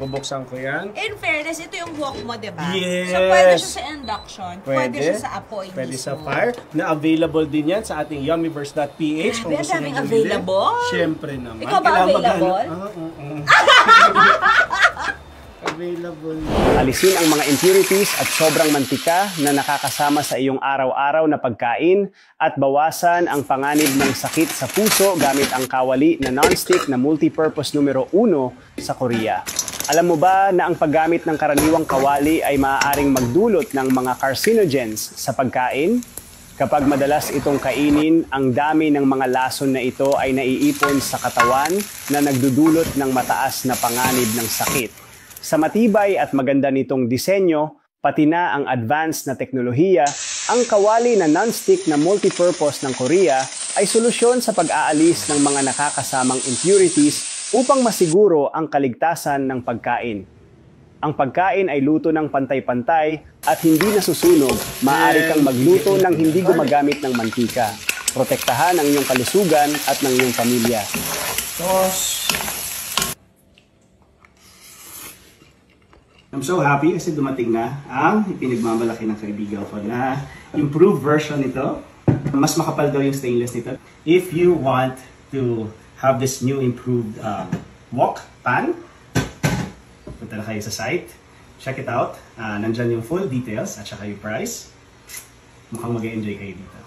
Bubuksan ko yan. In fairness, ito yung wok mo, diba? Yes! So, pwede siya sa induction. Pwede siya sa apoy Pwede mismo. sa fire. Na available din yan sa ating yummyverse.ph. Grabe, ang daming available. Siyempre naman. Ikaw ba available? Available. Alisin ang mga impurities at sobrang mantika na nakakasama sa iyong araw-araw na pagkain at bawasan ang panganib ng sakit sa puso gamit ang kawali na non-stick na multipurpose numero 1 sa Korea. Alam mo ba na ang paggamit ng karaniwang kawali ay maaaring magdulot ng mga carcinogens sa pagkain? Kapag madalas itong kainin, ang dami ng mga lason na ito ay naiipon sa katawan na nagdudulot ng mataas na panganib ng sakit. Sa matibay at maganda nitong disenyo, pati na ang advanced na teknolohiya, ang kawali na non-stick na multipurpose ng Korea ay solusyon sa pag-aalis ng mga nakakasamang impurities upang masiguro ang kaligtasan ng pagkain. Ang pagkain ay luto ng pantay-pantay at hindi nasusunog, maaari kang magluto ng hindi gumagamit ng mantika. Protektahan ang iyong kalusugan at ng iyong pamilya. Tos! I'm so happy kasi dumating na ang ipinagmamalaki ng kaibigan ko na improved version nito. Mas makapal daw yung stainless nito. If you want to have this new improved wok pan, punta na kayo sa site. Check it out. Nandyan yung full details at saka yung price. Mukhang mag-enjoy kayo dito.